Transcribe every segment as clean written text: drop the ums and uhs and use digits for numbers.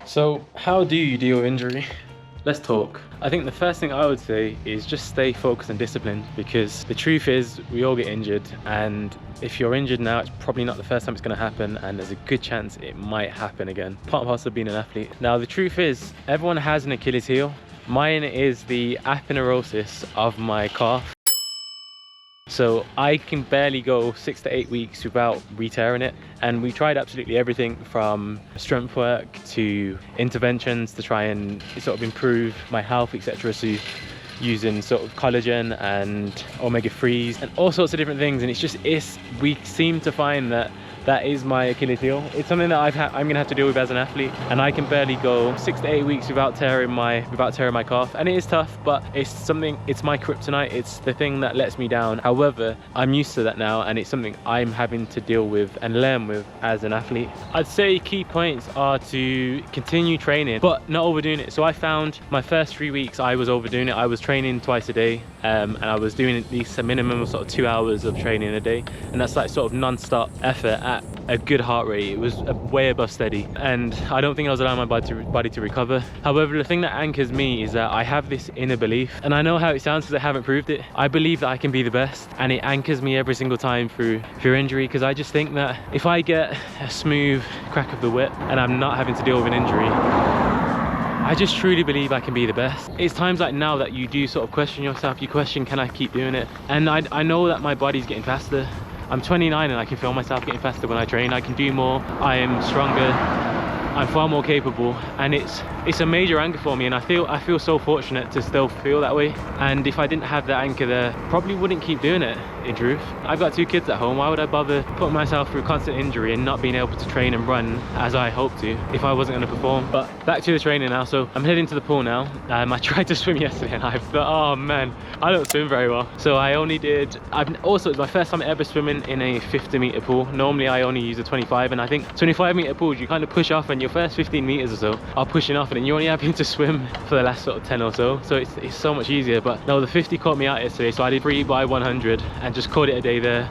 So how do you deal with injury? Let's talk. I think the first thing I would say is just stay focused and disciplined, because the truth is we all get injured, and if you're injured now, it's probably not the first time it's going to happen, and there's a good chance it might happen again. Part and parcel of being an athlete. Now the truth is everyone has an Achilles heel. Mine is the aponeurosis of my calf. So I can barely go 6 to 8 weeks without re-tearing it, and we tried absolutely everything from strength work to interventions to try and sort of improve my health, etc. So using sort of collagen and omega-3s and all sorts of different things, and we seem to find that is my Achilles heel. It's something that I'm gonna have to deal with as an athlete, and I can barely go 6 to 8 weeks without tearing my calf, and it is tough, but it's my kryptonite. It's the thing that lets me down. However, I'm used to that now, and it's something I'm having to deal with and learn with as an athlete. I'd say key points are to continue training, but not overdoing it. So I found my first 3 weeks I was overdoing it. I was training twice a day, and I was doing at least a minimum of sort of 2 hours of training a day, and that's like sort of non-stop effort at a good heart rate. It was way above steady, and I don't think I was allowing my body to recover. However, the thing that anchors me is that I have this inner belief, and I know how it sounds because I haven't proved it. I believe that I can be the best, and it anchors me every single time through injury, because I just think that if I get a smooth crack of the whip and I'm not having to deal with an injury, I just truly believe I can be the best. It's times like now that you do sort of question yourself. You question, can I keep doing it? And I know that my body's getting faster. I'm 29 and I can feel myself getting faster when I train. I can do more, I am stronger, I'm far more capable, and it's a major anchor for me, and I feel so fortunate to still feel that way. And if I didn't have that anchor there, probably wouldn't keep doing it, in truth. I've got 2 kids at home. Why would I bother putting myself through constant injury and not being able to train and run as I hope to if I wasn't going to perform? But back to the training now. So I'm heading to the pool now. I tried to swim yesterday and I thought, oh man, I don't swim very well. So it's my first time ever swimming in a 50-meter pool. Normally I only use a 25, and I think 25-meter pools you kind of push off, and your first 15 meters or so are pushing off, and then you're only having to swim for the last sort of 10 or so. So it's so much easier. But no, the 50 caught me out yesterday, so I did 3 by 100 and just called it a day there,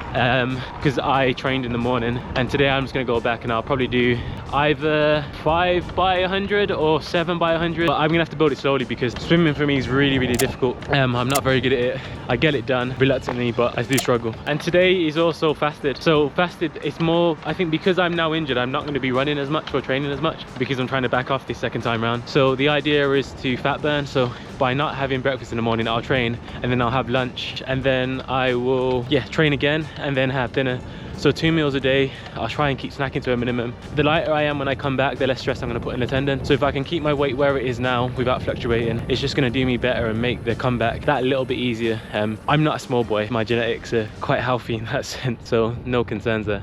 because I trained in the morning, and today I'm just going to go back and I'll probably do either 5 by 100 or 7 by 100, but I'm gonna have to build it slowly because swimming for me is really difficult. I'm not very good at it. I get it done reluctantly, but I do struggle. And today is also fasted. So fasted, it's more, I think because I'm now injured, I'm not going to be running as much or training as much because I'm trying to back off this second time round. So the idea is to fat burn. So by not having breakfast in the morning, I'll train, and then I'll have lunch, and then I will train again, and then have dinner. So 2 meals a day. I'll try and keep snacking to a minimum. The lighter I am when I come back, the less stress I'm going to put in the tendon. So if I can keep my weight where it is now without fluctuating, it's just going to do me better and make the comeback that little bit easier. I'm not a small boy. My genetics are quite healthy in that sense, so no concerns there.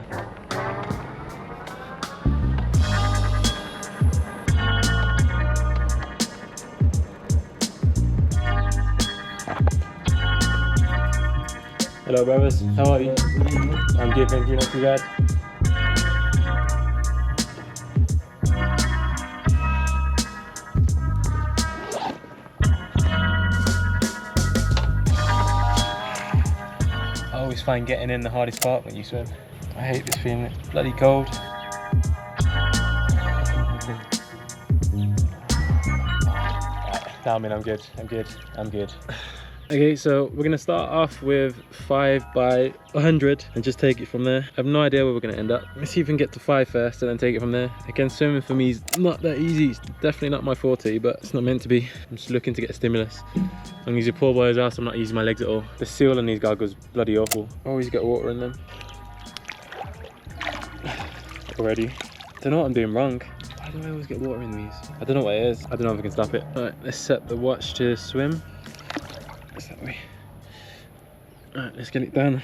Hello brothers, how are you? I'm good, thank you, not too bad. I always find getting in the hardest part when you swim. I hate this feeling, it's bloody cold. Nah, man, I'm good. Okay, so we're gonna start off with 5 by 100 and just take it from there. I have no idea where we're gonna end up. Let's see if we can get to 5 first and then take it from there. Again, swimming for me is not that easy. It's definitely not my forte, but it's not meant to be. I'm just looking to get a stimulus. I'm using poor boy as well, so I'm not using my legs at all. The seal on these goggles is bloody awful. Always get water in them. Already. Don't know what I'm doing wrong. Why do I always get water in these? I don't know what it is. I don't know if I can stop it. Alright, let's set the watch to swim. That way. Alright, let's get it done.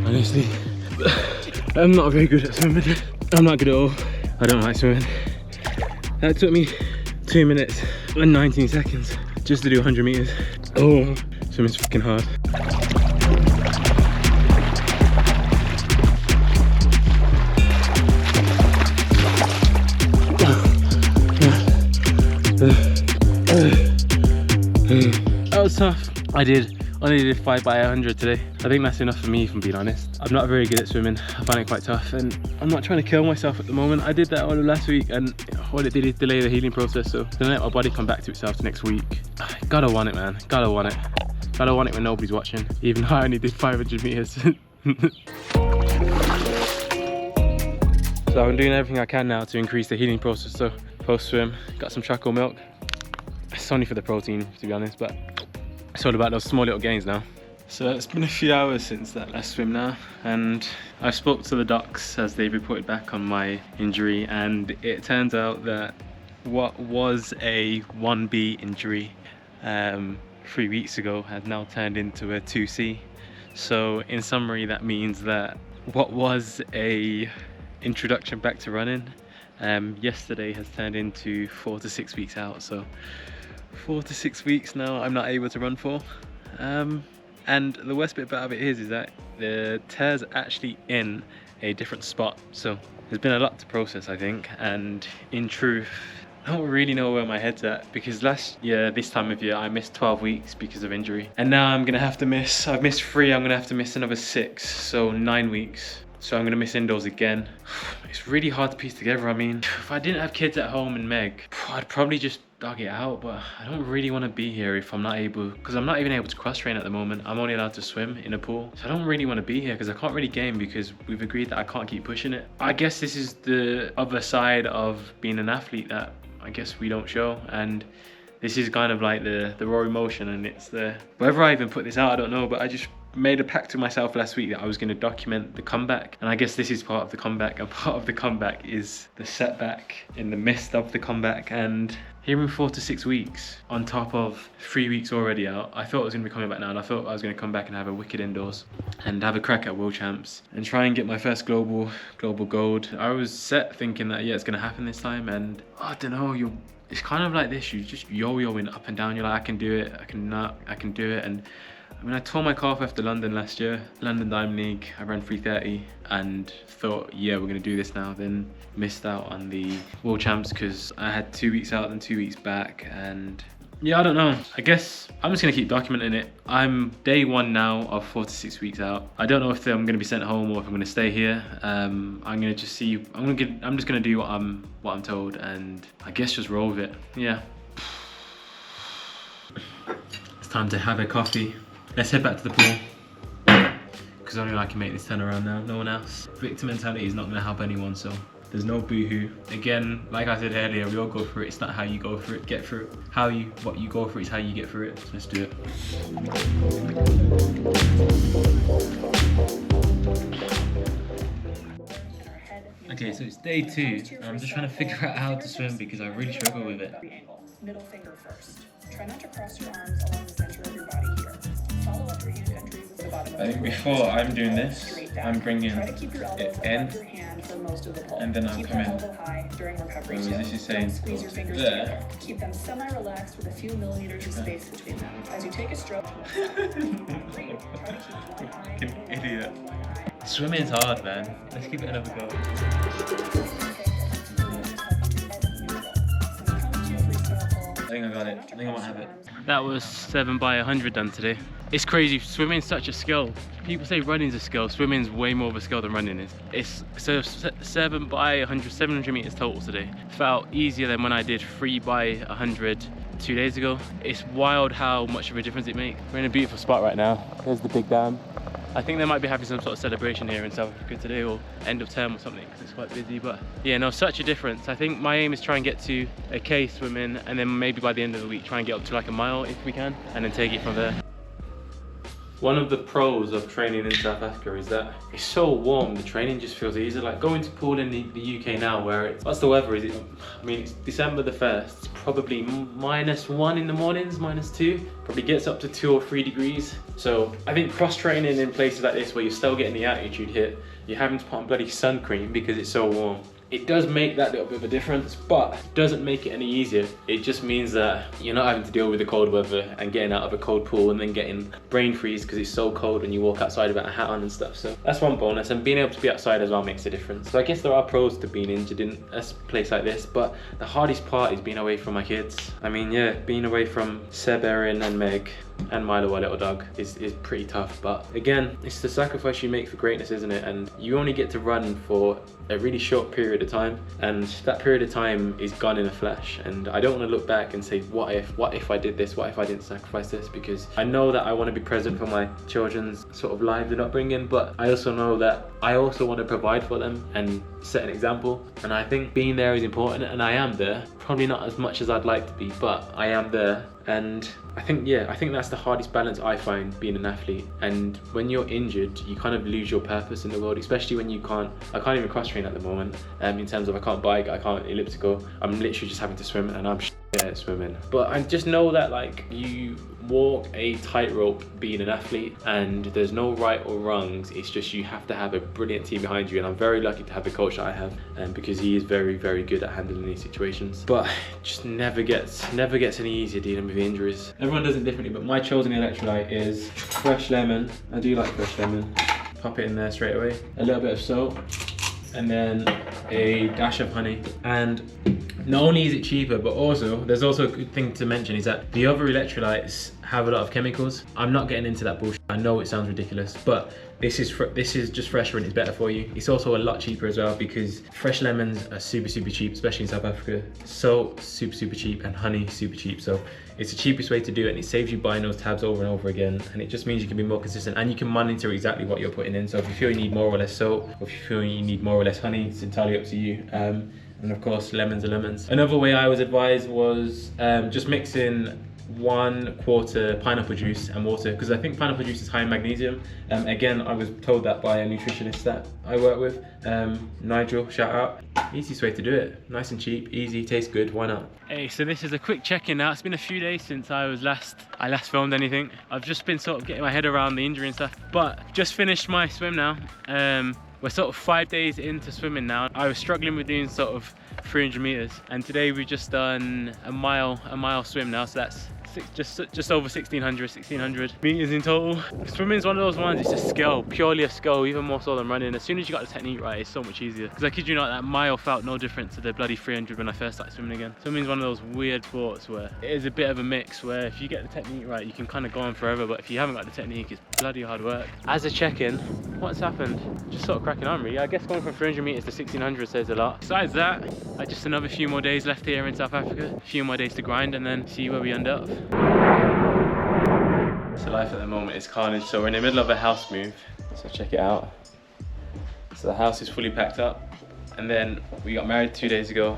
Honestly, I'm not very good at swimming. I'm not good at all. I don't like swimming. That took me 2 minutes and 19 seconds just to do 100 meters. Oh. Swimming's fucking hard. That was tough. I only did 5 by 100 today. I think that's enough for me, if I'm being honest. I'm not very good at swimming. I find it quite tough, and I'm not trying to kill myself at the moment. I did that all of last week, and all it did is delay the healing process, so I'm gonna let my body come back to itself next week. Gotta want it, man. Gotta want it. Gotta want it when nobody's watching, even though I only did 500 meters. So I'm doing everything I can now to increase the healing process. So post swim, got some chocolate milk. It's only for the protein, to be honest, but it's all about those small little gains now. So it's been a few hours since that last swim now, and I spoke to the docs as they reported back on my injury, and it turns out that what was a 1B injury 3 weeks ago has now turned into a 2C. So in summary, that means that what was a introduction back to running yesterday has turned into 4 to 6 weeks out. So 4 to 6 weeks now I'm not able to run for. And the worst bit about it is that the tear's actually in a different spot. So there's been a lot to process, I think, and in truth, I don't really know where my head's at, because last year, this time of year, I missed 12 weeks because of injury. And now I'm gonna have to miss, I've missed 3, I'm gonna have to miss another 6, so 9 weeks. So I'm gonna miss indoors again. It's really hard to piece together. I mean, if I didn't have kids at home and Meg, I'd probably just dug it out, but I don't really want to be here if I'm not able, because I'm not even able to cross train at the moment. I'm only allowed to swim in a pool, so I don't really want to be here because I can't really game, because we've agreed that I can't keep pushing it. I guess this is the other side of being an athlete that I guess we don't show, and this is kind of like the raw emotion, and it's the, whether I even put this out, I don't know, but I just made a pact to myself last week that I was going to document the comeback, and I guess this is part of the comeback, and part of the comeback is the setback in the midst of the comeback. And here in 4 to 6 weeks, on top of 3 weeks already out, I thought I was going to be coming back now, and I thought I was going to come back and have a wicked indoors and have a crack at World Champs and try and get my first global gold. I was set thinking that, yeah, it's going to happen this time, and I don't know, it's kind of like this, you just yo-yoing up and down. You're like, I can do it, I can do it. And I mean, I tore my calf after London last year, London Diamond League. I ran 3:30 and thought, yeah, we're gonna do this now. Then missed out on the World Champs because I had 2 weeks out and 2 weeks back. And yeah, I don't know. I guess I'm just gonna keep documenting it. I'm day 1 now of 4 to 6 weeks out. I don't know if I'm gonna be sent home or if I'm gonna stay here. I'm gonna just see. I'm just gonna do what I'm told, and I guess just roll with it. Yeah. It's time to have a coffee. Let's head back to the pool, because only I can make this turnaround now, no one else. Victim mentality is not going to help anyone, so there's no boohoo. Again, like I said earlier, we all go through it. It's not how you go through it, get through it. What you go through is how you get through it. So let's do it. Okay, so it's day 2, and I'm just trying to figure out how to swim because I really struggle with it. Middle finger first. Try not to cross your arms along the center of your body here. Follow up your hand entry with the bottom. I think before I'm doing this, I'm bringing it in, and then I'll come in. Whereas this is saying squeeze your fingers together. Keep them semi-relaxed with a few millimeters of space between them. As you take a stroke, Fucking idiot. Swimming's hard, man. Let's give it another go. I think I got it. I think I might have it. That was 7 by 100 done today. It's crazy. Swimming's such a skill. People say running's a skill. Swimming's way more of a skill than running is. It's so 7 by 100, 700 meters total today. Felt easier than when I did 3 by 100 2 days ago. It's wild how much of a difference it makes. We're in a beautiful spot right now. Here's the big dam. I think they might be having some sort of celebration here in South Africa today, or end of term or something, because it's quite busy. But yeah, no, such a difference. I think my aim is try and get to a K swimming, and then maybe by the end of the week try and get up to like a mile if we can, and then take it from there. One of the pros of training in South Africa is that it's so warm, the training just feels easy. Like going to pool in the UK now, where it's, what's the weather? Is it, I mean, it's December the 1st, it's probably -1 in the mornings, -2, probably gets up to 2 or 3 degrees. So I think cross training in places like this where you're still getting the altitude hit, you're having to put on bloody sun cream because it's so warm. it does make that little bit of a difference, but it doesn't make it any easier. It just means that you're not having to deal with the cold weather and getting out of a cold pool and then getting brain freeze because it's so cold when you walk outside without a hat on and stuff. So that's one bonus, and being able to be outside as well makes a difference. So I guess there are pros to being injured in a place like this, but the hardest part is being away from my kids. I mean, yeah, being away from Seb, Erin and Meg and Milo, our little dog, is pretty tough. But again, it's the sacrifice you make for greatness, isn't it? And you only get to run for a really short period of time, and that period of time is gone in a flash. And I don't want to look back and say, what if I did this, what if I didn't sacrifice this, because I know that I want to be present for my children's sort of lives and upbringing, but I also know that I also want to provide for them and set an example. And I think being there is important, and I am there, probably not as much as I'd like to be, but I am there. And I think that's the hardest balance I find being an athlete. And when you're injured, you kind of lose your purpose in the world, especially when I can't even cross train at the moment, in terms of I can't bike, I can't elliptical, I'm literally just having to swim, and I'm at swimming. But I just know that like you walk a tightrope being an athlete, and there's no right or wrongs. It's just you have to have a brilliant team behind you, and I'm very lucky to have the coach that I have, because he is very, very good at handling these situations. But it just never gets any easier dealing with injuries. Everyone does it differently, but my chosen electrolyte is fresh lemon. I do like fresh lemon. Pop it in there straight away. A little bit of salt, and then a dash of honey. And not only is it cheaper, but also there's also a good thing to mention is that the other electrolytes have a lot of chemicals. I'm not getting into that bullshit. I know it sounds ridiculous, but this is just fresher and it's better for you. It's also a lot cheaper as well, because fresh lemons are super cheap, especially in South Africa. Salt, super cheap, and honey, super cheap. So it's the cheapest way to do it, and it saves you buying those tabs over and over again, and it just means you can be more consistent, and you can monitor exactly what you're putting in. So if you feel you need more or less salt, or if you feel you need more or less honey, it's entirely up to you. And of course, lemons are lemons. Another way I was advised was just mixing 1/4 pineapple juice and water, because I think pineapple juice is high in magnesium. Again, I was told that by a nutritionist that I work with, Nigel, shout out. Easiest way to do it, nice and cheap, easy, tastes good, why not? Hey, so this is a quick check-in now. It's been a few days since I last filmed anything. I've just been sort of getting my head around the injury and stuff, but just finished my swim now. We're sort of 5 days into swimming now. I was struggling with doing sort of 300 meters, and today we've just done a mile swim now, so that's just over 1600 meters in total. Swimming is one of those ones, it's a skill, purely a skill, even more so than running. As soon as you got the technique right, it's so much easier. Because I kid you not, that mile felt no different to the bloody 300 when I first started swimming again. Swimming is one of those weird sports where it is a bit of a mix, where if you get the technique right, you can kind of go on forever, but if you haven't got the technique, it's bloody hard work. As a check-in, what's happened? Just sort of cracking on really. I guess going from 300 meters to 1600 says a lot. Besides that, just another few more days left here in South Africa, a few more days to grind, and then see where we end up. So life at the moment is carnage. So we're in the middle of a house move, so check it out. So the house is fully packed up, and then we got married 2 days ago.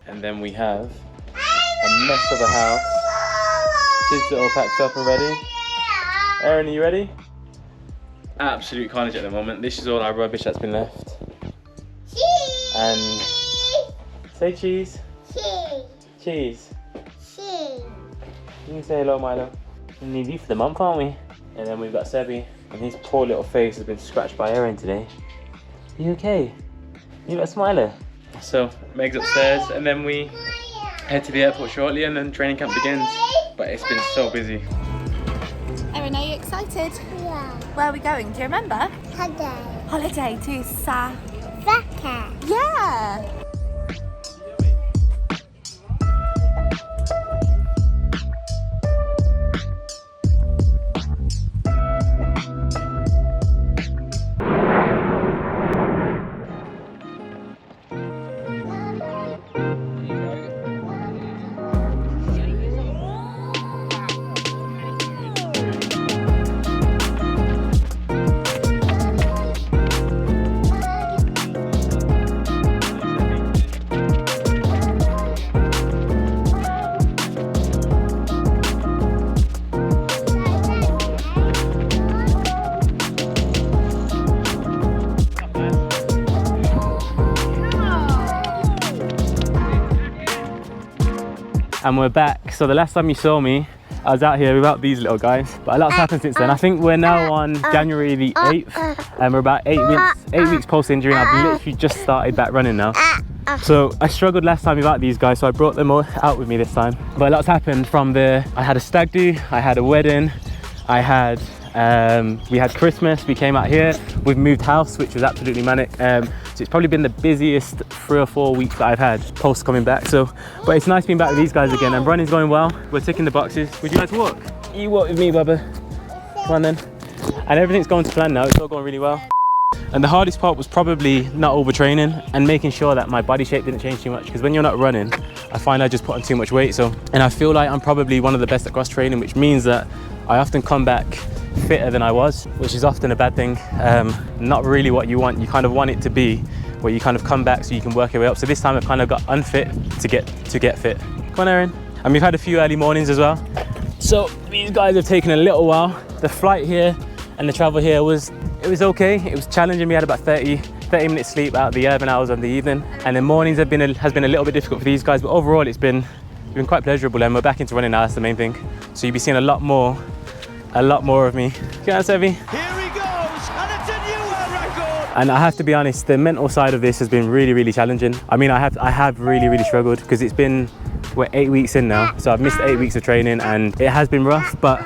And then we have a mess of a house. Kids are all packed up and ready. Erin, are you ready? Absolute carnage at the moment. This is all our rubbish that's been left. Cheese! And say cheese. Cheese. Cheese. Cheese. You can say hello, Milo. We need you for the month, aren't we? And then we've got Sebi, and his poor little face has been scratched by Erin today. Are you okay? You got a smiler? So Meg's upstairs, and then we head to the airport shortly, and then training camp begins. But it's been so busy. Erin, are you excited? Yeah. Where are we going? Do you remember? Holiday. Holiday to Zacca. Yeah. And we're back. So the last time you saw me, I was out here without these little guys, but a lot's happened since then. I think we're now on January the 8th, and we're about 8 weeks post-injury, and I've literally just started back running now. So I struggled last time without these guys, so I brought them all out with me this time. But a lot's happened from I had a stag do, I had a wedding, I had we had Christmas, we came out here, we've moved house, which was absolutely manic. So it's probably been the busiest 3 or 4 weeks that I've had post coming back. So, but it's nice being back with these guys again, and running's going well. We're ticking the boxes. Would you guys walk? You walk with me, Bubba. Come on then. And everything's going to plan now. It's all going really well. And the hardest part was probably not overtraining and making sure that my body shape didn't change too much, because when you're not running, I find I just put on too much weight. So, and I feel like I'm probably one of the best at cross training, which means that I often come back fitter than I was, which is often a bad thing. Not really what you want. You kind of want it to be where you kind of come back so you can work your way up. So this time I've kind of got unfit to get fit. Come on, Erin. And we've had a few early mornings as well. So these guys have taken a little while. The flight here and the travel here was okay. It was challenging. We had about 30 minutes sleep out of the urban hours of the evening, and the mornings has been a little bit difficult for these guys, but overall it's been quite pleasurable, and we're back into running now. That's the main thing. So you'll be seeing a lot more of me. Come on, Sevi. Here he goes, and it's a new world record. And I have to be honest, the mental side of this has been really, really challenging. I mean, I have really, really struggled, because we're 8 weeks in now, so I've missed 8 weeks of training, and it has been rough, but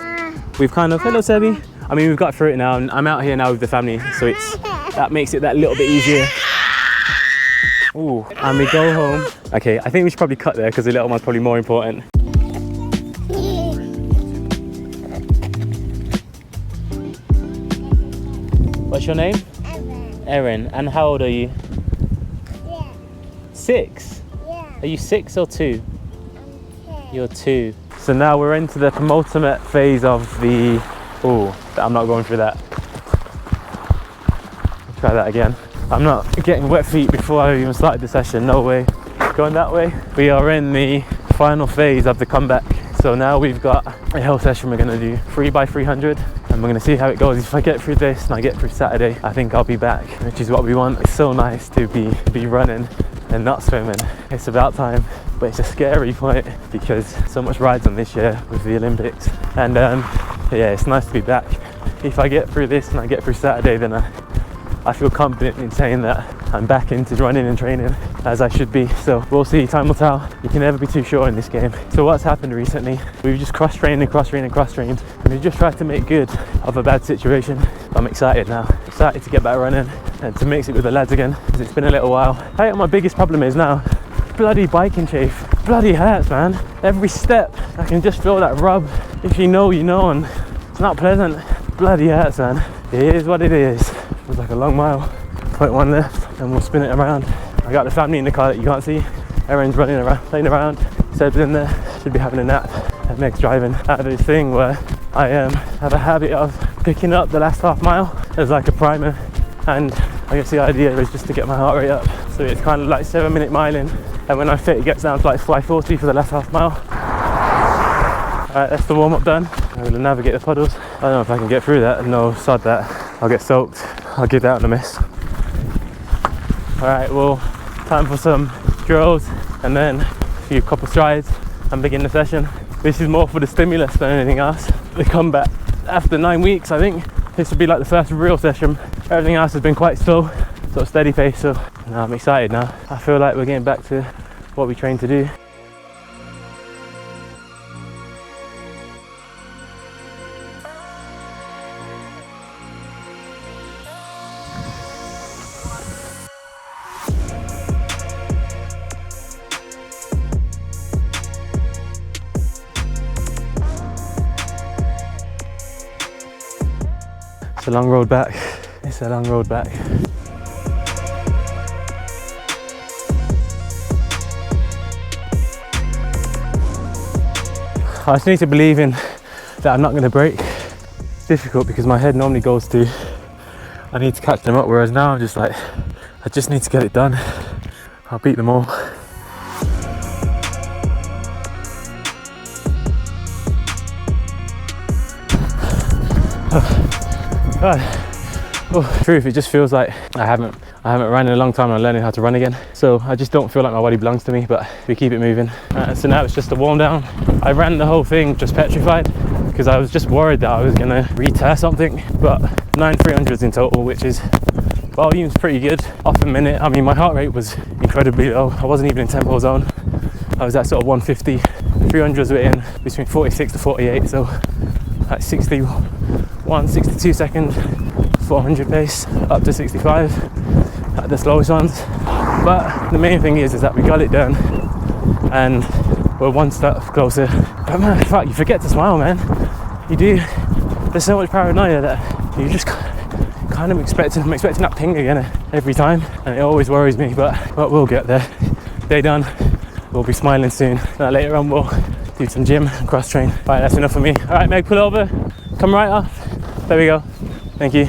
we've kind of, hello Sevi. I mean, we've got through it now, and I'm out here now with the family, so that makes it that little bit easier. Ooh, and we go home. Okay, I think we should probably cut there, because the little one's probably more important. What's your name? Erin. And how old are you? 6? Yeah. Are you 6 or 2? I'm 10. You're 2. So now we're into the penultimate phase of the... Oh, I'm not going through that. I'll try that again. I'm not getting wet feet before I even started the session, no way. Going that way. We are in the final phase of the comeback. So now we've got a hill session we're gonna do 3x300, and we're gonna see how it goes. If I get through this and I get through Saturday, I think I'll be back, which is what we want. It's so nice to be running and not swimming. It's about time, but it's a scary point because so much rides on this year with the Olympics. And yeah, it's nice to be back. If I get through this and I get through Saturday, then I feel confident in saying that I'm back into running and training as I should be. So we'll see, time will tell. You can never be too sure in this game. So what's happened recently, we've just cross-trained, and we've just tried to make good of a bad situation. I'm excited now, excited to get back running and to mix it with the lads again, because it's been a little while. I think my biggest problem is now, bloody biking chafe, bloody hurts, man. Every step, I can just feel that rub. If you know, you know, and it's not pleasant. Bloody hurts, man. It is what it is. Feels like a long mile. 0.1 left, and we'll spin it around. I got the family in the car that you can't see. Erin's running around, playing around. Seb's in there, should be having a nap. And Meg's driving. I have this thing where I have a habit of picking up the last half mile as like a primer, and I guess the idea is just to get my heart rate up. So it's kind of like 7-minute miling, and when I'm fit it gets down to like 5:40 for the last half mile. Alright, that's the warm-up done. I'm gonna navigate the puddles. I don't know if I can get through that. No, sod that. I'll get soaked. I'll give that one a miss. Alright, well, time for some drills and then a couple strides and begin the session. This is more for the stimulus than anything else. The comeback after 9 weeks, I think this would be like the first real session. Everything else has been quite slow, sort of steady pace, so now I'm excited now. I feel like we're getting back to what we trained to do. It's a long road back. It's a long road back. I just need to believe in that I'm not going to break. It's difficult because my head normally goes to, I need to catch them up, whereas now I'm just like, I just need to get it done. I'll beat them all. God. Oh, truth, it just feels like I haven't I haven't run in a long time and I'm learning how to run again. So I just don't feel like my body belongs to me, but we keep it moving. So now it's just a warm down. I ran the whole thing just petrified because I was just worried that I was gonna re-tear something, but 9 300s in total, which is volume's pretty good. Off a minute, I mean, my heart rate was incredibly low. I wasn't even in tempo zone. I was at sort of 150. 300s were in between 46 to 48, so at 61, 62 second 400 pace, up to 65 at the slowest ones. But the main thing is that we got it done and we're one step closer. But man, fuck, you forget to smile, man. You do. There's so much paranoia that you just kind of expecting that ping again every time, and it always worries me, but we'll get there. Day done, we'll be smiling soon. Later on we'll do some gym and cross train. Right, that's enough for me. All right, Meg, pull over, come right off. There we go. Thank you.